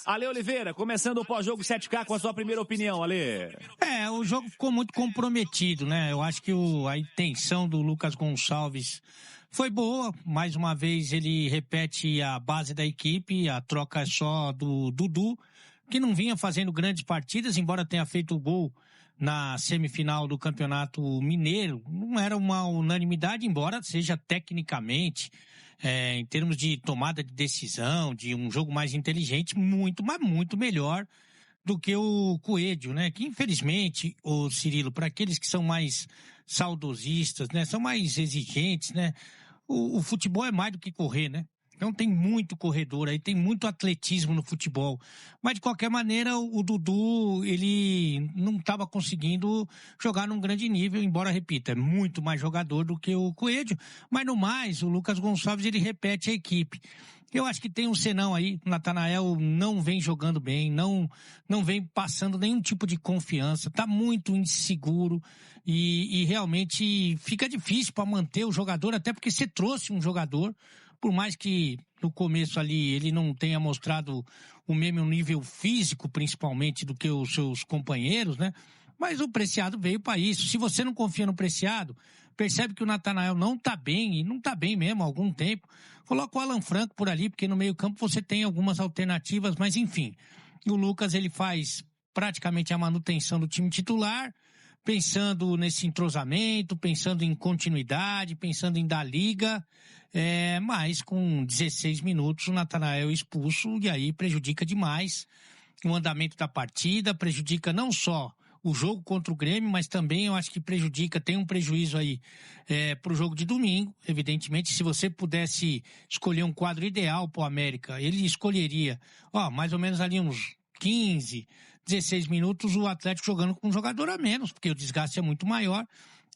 Ale Oliveira, começando o pós-jogo 7K com a sua primeira opinião, Ale. O jogo ficou muito comprometido, né? Eu acho que a intenção do Lucas Gonçalves foi boa. Mais uma vez ele repete a base da equipe, a troca é só do Dudu, que não vinha fazendo grandes partidas, embora tenha feito o gol na semifinal do Campeonato Mineiro. Não era uma unanimidade, embora seja tecnicamente, em termos de tomada de decisão, de um jogo mais inteligente, muito, mas muito melhor do que o Coelho, né? Que infelizmente, o Cirilo, para aqueles que são mais saudosistas, né? São mais exigentes, né? O futebol é mais do que correr, né? Então tem muito corredor aí, tem muito atletismo no futebol. Mas de qualquer maneira, o Dudu, ele não estava conseguindo jogar num grande nível, embora, repita, é muito mais jogador do que o Coelho. Mas no mais, o Lucas Gonçalves, ele repete a equipe. Eu acho que tem um senão aí, o Natanael não vem jogando bem, não vem passando nenhum tipo de confiança, tá muito inseguro e realmente fica difícil para manter o jogador, até porque você trouxe um jogador, por mais que no começo ali ele não tenha mostrado o mesmo nível físico, principalmente, do que os seus companheiros, né? Mas o Preciado veio para isso. Se você não confia no Preciado, percebe que o Natanael não tá bem, e não tá bem mesmo há algum tempo, coloca o Alan Franco por ali, porque no meio-campo você tem algumas alternativas, mas enfim. O Lucas, ele faz praticamente a manutenção do time titular, pensando nesse entrosamento, pensando em continuidade, pensando em dar liga, mas com 16 minutos o Natanael é expulso e aí prejudica demais o andamento da partida, prejudica não só o jogo contra o Grêmio, mas também eu acho que tem um prejuízo aí para o jogo de domingo. Evidentemente, se você pudesse escolher um quadro ideal para o América, ele escolheria, mais ou menos ali uns 15, 16 minutos o Atlético jogando com um jogador a menos, porque o desgaste é muito maior.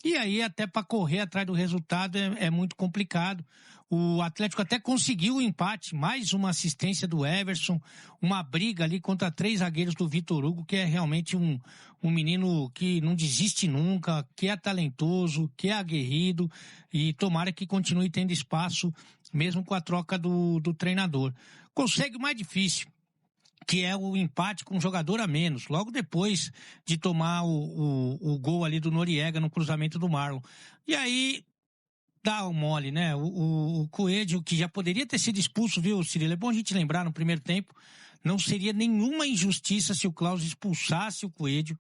E aí, até para correr atrás do resultado é muito complicado. O Atlético até conseguiu o empate, mais uma assistência do Everson, uma briga ali contra 3 zagueiros do Vitor Hugo, que é realmente um menino que não desiste nunca, que é talentoso, que é aguerrido, e tomara que continue tendo espaço, mesmo com a troca do treinador. Consegue o mais difícil, que é o empate com um jogador a menos, logo depois de tomar o gol ali do Noriega no cruzamento do Marlon. E aí dá um mole, né? O Coelho, que já poderia ter sido expulso, viu, Cirilo? É bom a gente lembrar, no primeiro tempo, não seria nenhuma injustiça se o Klaus expulsasse o Coelho.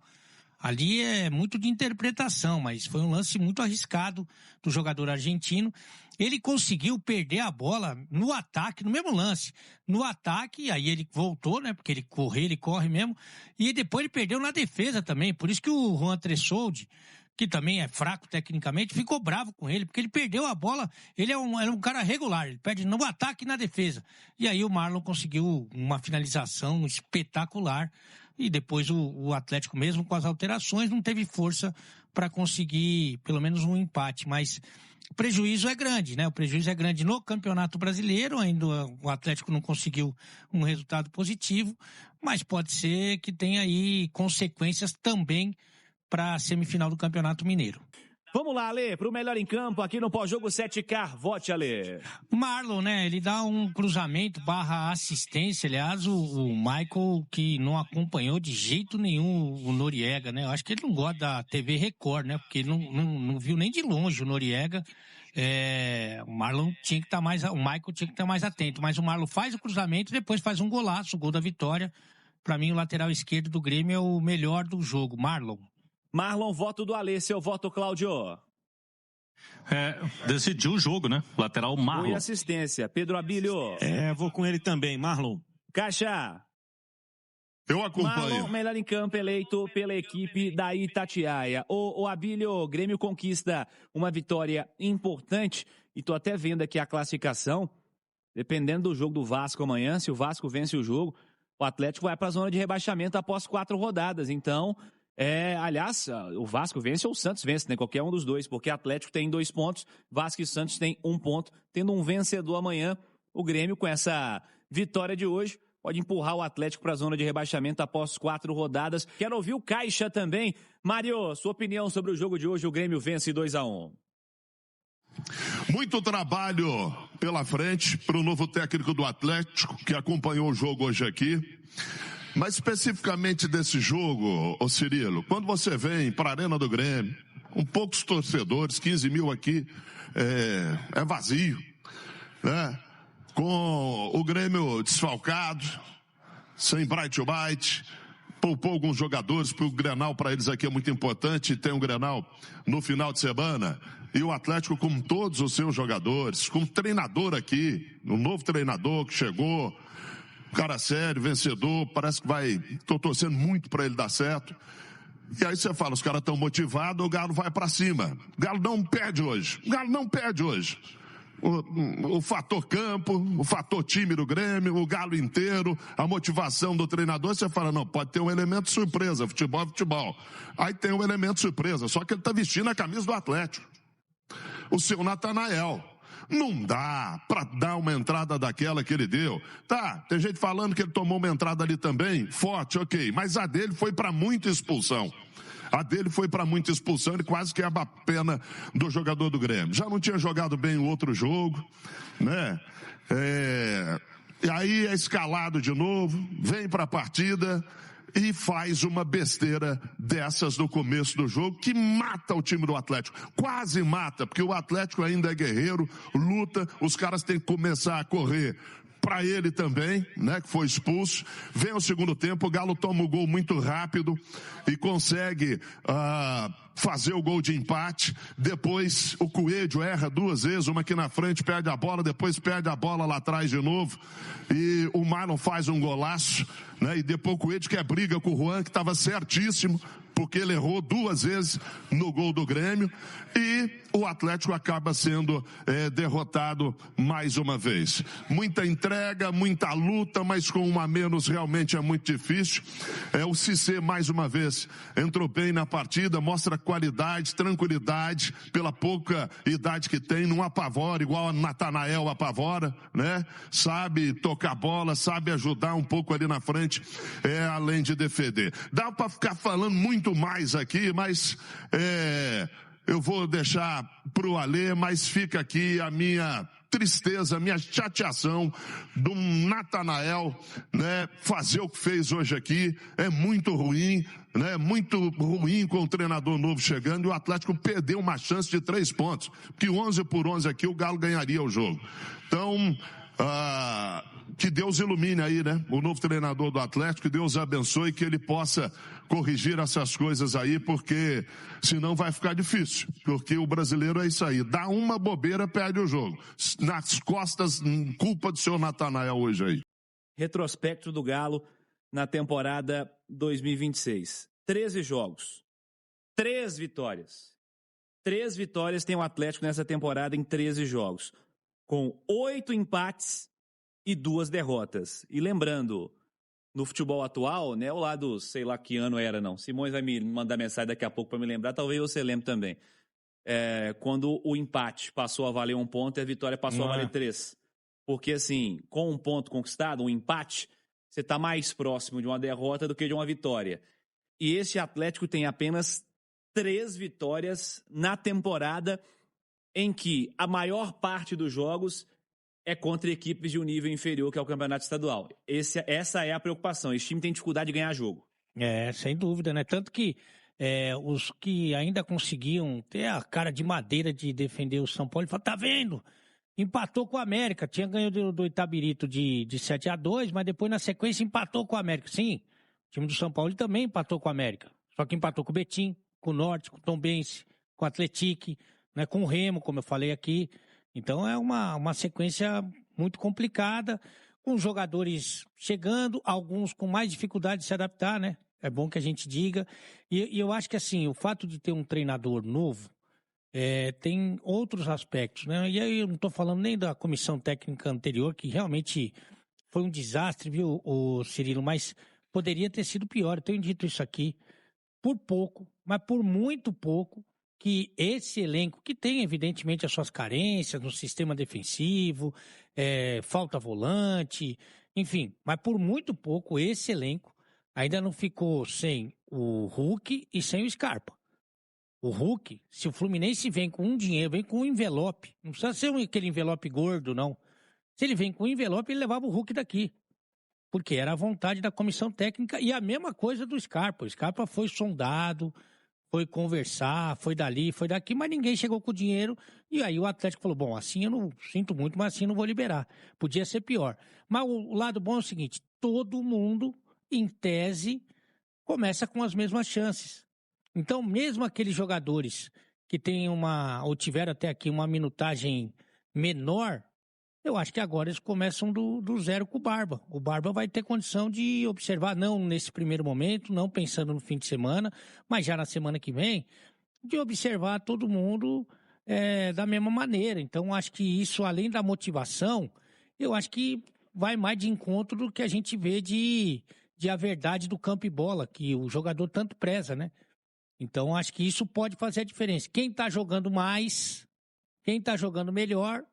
Ali é muito de interpretação, mas foi um lance muito arriscado do jogador argentino. Ele conseguiu perder a bola no ataque, no mesmo lance. No ataque, aí ele voltou, né? Porque ele corre mesmo. E depois ele perdeu na defesa também. Por isso que o Juan Tressoldi, que também é fraco tecnicamente, ficou bravo com ele, porque ele perdeu a bola. Ele é um cara regular, ele perde no ataque e na defesa. E aí o Marlon conseguiu uma finalização espetacular. E depois o Atlético, mesmo com as alterações, não teve força para conseguir pelo menos um empate. Mas o prejuízo é grande, né? O prejuízo é grande no Campeonato Brasileiro. Ainda o Atlético não conseguiu um resultado positivo, mas pode ser que tenha aí consequências também para a semifinal do Campeonato Mineiro. Vamos lá, Ale, para o melhor em campo aqui no pós-jogo 7K. Vote, Ale. Marlon, né? Ele dá um cruzamento / assistência. Aliás, o Michael, que não acompanhou de jeito nenhum o Noriega, né? Eu acho que ele não gosta da TV Record, né? Porque ele não viu nem de longe o Noriega. O Marlon tinha que estar o Michael tinha que estar mais atento. Mas o Marlon faz o cruzamento e depois faz um golaço, o gol da vitória. Para mim, o lateral esquerdo do Grêmio é o melhor do jogo, Marlon. Marlon, voto do Ale, seu voto, Cláudio. Decidiu o jogo, né? Lateral Marlon. Foi assistência. Pedro Abílio. Vou com ele também, Marlon. Caixa. Eu acompanho. Marlon, melhor em campo, eleito pela equipe da Itatiaia. O Abílio, Grêmio conquista uma vitória importante. E tô até vendo aqui a classificação. Dependendo do jogo do Vasco amanhã, se o Vasco vence o jogo, o Atlético vai para a zona de rebaixamento após 4 rodadas. Então, aliás, o Vasco vence ou o Santos vence, né? Qualquer um dos dois, porque o Atlético tem 2 pontos, Vasco e Santos tem 1 ponto. Tendo um vencedor amanhã, o Grêmio, com essa vitória de hoje, pode empurrar o Atlético para a zona de rebaixamento após 4 rodadas. Quero ouvir o Caixa também. Mário, sua opinião sobre o jogo de hoje, o Grêmio vence 2-1. Muito trabalho pela frente para o novo técnico do Atlético, que acompanhou o jogo hoje aqui. Mas especificamente desse jogo, ô Cirilo, quando você vem para a Arena do Grêmio, com poucos torcedores, 15 mil aqui, é vazio, né? Com o Grêmio desfalcado, sem Bright to Byte, poupou alguns jogadores, porque o Grenal para eles aqui é muito importante, tem um Grenal no final de semana, e o Atlético com todos os seus jogadores, com um treinador aqui, um novo treinador que chegou, cara sério, vencedor, parece que tô torcendo muito para ele dar certo. E aí você fala, os caras estão motivados, o Galo vai para cima. O Galo não perde hoje. O fator campo, o fator time do Grêmio, o Galo inteiro, a motivação do treinador, você fala, não, pode ter um elemento surpresa, futebol. Aí tem um elemento surpresa, só que ele tá vestindo a camisa do Atlético. O seu Natanael. Não dá pra dar uma entrada daquela que ele deu. Tá, tem gente falando que ele tomou uma entrada ali também, forte, ok, mas a dele foi pra muita expulsão. Ele quase quebra a pena do jogador do Grêmio. Já não tinha jogado bem o outro jogo, né? E aí é escalado de novo, vem pra partida e faz uma besteira dessas no começo do jogo que mata o time do Atlético. Quase mata, porque o Atlético ainda é guerreiro, luta, os caras têm que começar a correr para ele também, né, que foi expulso. Vem o segundo tempo, o Galo toma o gol muito rápido e consegue fazer o gol de empate. Depois o Coelho erra duas vezes, uma aqui na frente, perde a bola, depois perde a bola lá atrás de novo. E o Marlon faz um golaço, né, e depois o Coelho quer briga com o Juan, que estava certíssimo, porque ele errou duas vezes no gol do Grêmio, e o Atlético acaba sendo derrotado mais uma vez. Muita entrega, muita luta, mas com um a menos realmente é muito difícil. O Cissé, mais uma vez, entrou bem na partida, mostra qualidade, tranquilidade, pela pouca idade que tem, não apavora, igual a Natanael apavora, né? Sabe tocar bola, sabe ajudar um pouco ali na frente, além de defender. Dá para ficar falando muito mais aqui, mas eu vou deixar pro Alê, mas fica aqui a minha tristeza, a minha chateação do Natanael, né, fazer o que fez hoje aqui. É muito ruim, né, muito ruim com o treinador novo chegando, e o Atlético perdeu uma chance de 3 pontos, porque 11-11 aqui o Galo ganharia o jogo. Então, que Deus ilumine aí, né, o novo treinador do Atlético, que Deus abençoe, que ele possa corrigir essas coisas aí, porque senão vai ficar difícil, porque o brasileiro é isso aí, dá uma bobeira, perde o jogo, nas costas, culpa do seu Natanael hoje aí. Retrospecto do Galo na temporada 2026, 13 jogos, 3 vitórias. 3 vitórias tem o Atlético nessa temporada em 13 jogos, com 8 empates e 2 derrotas. E lembrando, no futebol atual, né, o lado, sei lá que ano era, não. Simões vai me mandar mensagem daqui a pouco para me lembrar, talvez você lembre também. Quando o empate passou a valer 1 ponto e a vitória passou a valer 3. Porque, assim, com 1 ponto conquistado, um empate, você está mais próximo de uma derrota do que de uma vitória. E esse Atlético tem apenas 3 vitórias na temporada, em que a maior parte dos jogos é contra equipes de um nível inferior, que é o campeonato estadual. Essa é a preocupação. Esse time tem dificuldade de ganhar jogo. Sem dúvida, né? Tanto que os que ainda conseguiam ter a cara de madeira de defender o São Paulo, falam, tá vendo? Empatou com o América. Tinha ganho do Itabirito de 7-2, mas depois na sequência empatou com o América. Sim, o time do São Paulo também empatou com o América. Só que empatou com o Betim, com o Norte, com o Tombense, com o Atlético, né, com o Remo, como eu falei aqui. Então é uma sequência muito complicada, com jogadores chegando, alguns com mais dificuldade de se adaptar, né? É bom que a gente diga. E eu acho que assim, o fato de ter um treinador novo tem outros aspectos, né? E aí eu não estou falando nem da comissão técnica anterior, que realmente foi um desastre, viu, o Cirilo? Mas poderia ter sido pior. Eu tenho dito isso aqui por pouco, mas por muito pouco, que esse elenco, que tem evidentemente as suas carências no sistema defensivo, falta volante, enfim, mas por muito pouco esse elenco ainda não ficou sem o Hulk e sem o Scarpa. O Hulk, se o Fluminense vem com um dinheiro, vem com um envelope, não precisa ser aquele envelope gordo, não. Se ele vem com um envelope, ele levava o Hulk daqui. Porque era a vontade da comissão técnica e a mesma coisa do Scarpa. O Scarpa foi sondado, foi conversar, foi dali, foi daqui, mas ninguém chegou com o dinheiro. E aí o Atlético falou, bom, assim eu não sinto muito, mas assim eu não vou liberar. Podia ser pior. Mas o lado bom é o seguinte, todo mundo, em tese, começa com as mesmas chances. Então, mesmo aqueles jogadores que têm ou tiveram até aqui uma minutagem menor, eu acho que agora eles começam do zero com o Barba. O Barba vai ter condição de observar, não nesse primeiro momento, não pensando no fim de semana, mas já na semana que vem, de observar todo mundo da mesma maneira. Então, acho que isso, além da motivação, eu acho que vai mais de encontro do que a gente vê de a verdade do campo e bola, que o jogador tanto preza, né? Então, acho que isso pode fazer a diferença. Quem está jogando mais, quem está jogando melhor,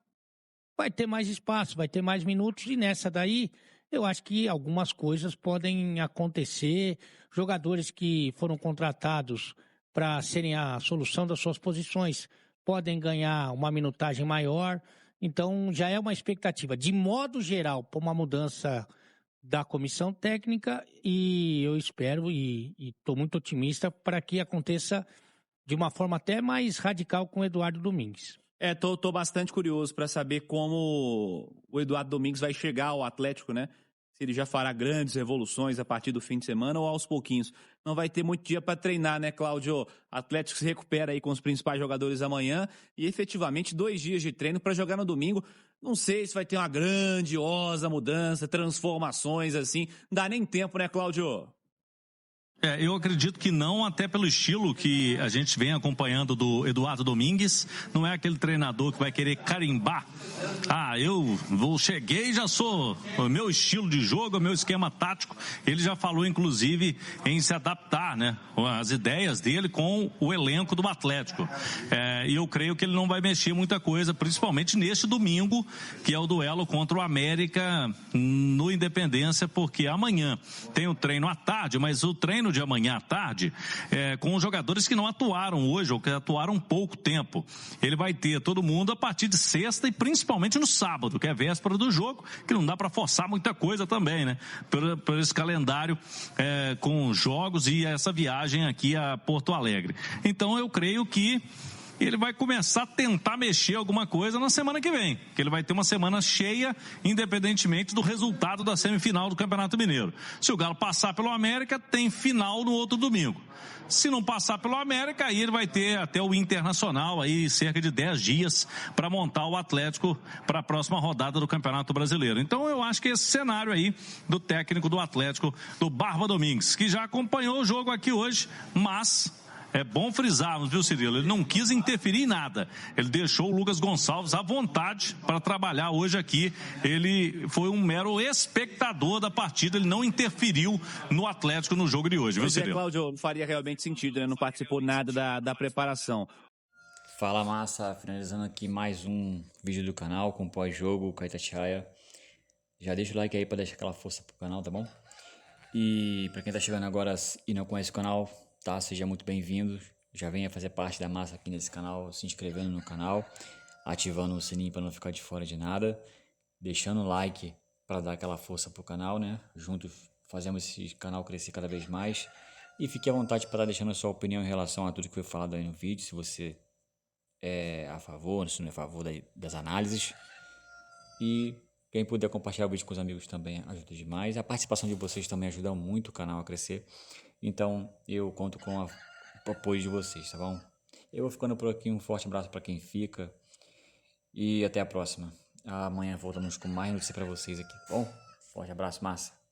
vai ter mais espaço, vai ter mais minutos. E nessa daí, eu acho que algumas coisas podem acontecer. Jogadores que foram contratados para serem a solução das suas posições podem ganhar uma minutagem maior. Então, já é uma expectativa, de modo geral, para uma mudança da comissão técnica, e eu espero e estou muito otimista para que aconteça de uma forma até mais radical com o Eduardo Domingues. Tô bastante curioso para saber como o Eduardo Domingues vai chegar ao Atlético, né? Se ele já fará grandes revoluções a partir do fim de semana ou aos pouquinhos. Não vai ter muito dia para treinar, né, Cláudio? Atlético se recupera aí com os principais jogadores amanhã e efetivamente 2 dias de treino para jogar no domingo. Não sei se vai ter uma grandiosa mudança, transformações assim. Não dá nem tempo, né, Cláudio? Eu acredito que não, até pelo estilo que a gente vem acompanhando do Eduardo Domingues. Não é aquele treinador que vai querer carimbar. Cheguei e já sou o meu estilo de jogo, o meu esquema tático. Ele já falou, inclusive, em se adaptar, né? As ideias dele com o elenco do Atlético. E eu creio que ele não vai mexer muita coisa, principalmente neste domingo, que é o duelo contra o América no Independência, porque amanhã tem o treino à tarde, mas o treino de amanhã à tarde, com os jogadores que não atuaram hoje ou que atuaram pouco tempo. Ele vai ter todo mundo a partir de sexta e principalmente no sábado, que é véspera do jogo, que não dá para forçar muita coisa também, né? Por esse calendário com jogos e essa viagem aqui a Porto Alegre. Então eu creio que ele vai começar a tentar mexer alguma coisa na semana que vem, que ele vai ter uma semana cheia, independentemente do resultado da semifinal do Campeonato Mineiro. Se o Galo passar pelo América, tem final no outro domingo. Se não passar pelo América, aí ele vai ter até o Internacional, aí cerca de 10 dias para montar o Atlético para a próxima rodada do Campeonato Brasileiro. Então eu acho que esse cenário aí do técnico do Atlético, do Barba Domingues, que já acompanhou o jogo aqui hoje, mas é bom frisarmos, viu, Cirilo? Ele não quis interferir em nada. Ele deixou o Lucas Gonçalves à vontade para trabalhar hoje aqui. Ele foi um mero espectador da partida, ele não interferiu no Atlético no jogo de hoje, viu, Cirilo? Cláudio, não faria realmente sentido, né? Não participou nada da preparação. Fala, massa, finalizando aqui mais um vídeo do canal com pós-jogo com a Itatiaia. Já deixa o like aí para deixar aquela força pro canal, tá bom? E para quem tá chegando agora e não conhece o canal, tá? Seja muito bem-vindo. Já venha fazer parte da massa aqui nesse canal, se inscrevendo no canal, ativando o sininho para não ficar de fora de nada, deixando o like para dar aquela força pro canal, né? Juntos fazemos esse canal crescer cada vez mais. E fique à vontade para estar deixando a sua opinião em relação a tudo que foi falado aí no vídeo, se você é a favor, se não é a favor das análises. E quem puder compartilhar o vídeo com os amigos também ajuda demais. A participação de vocês também ajuda muito o canal a crescer. Então eu conto com o apoio de vocês, tá bom? Eu vou ficando por aqui, um forte abraço para quem fica e até a próxima. Amanhã voltamos com mais notícias para vocês aqui, tá bom? Forte abraço, massa!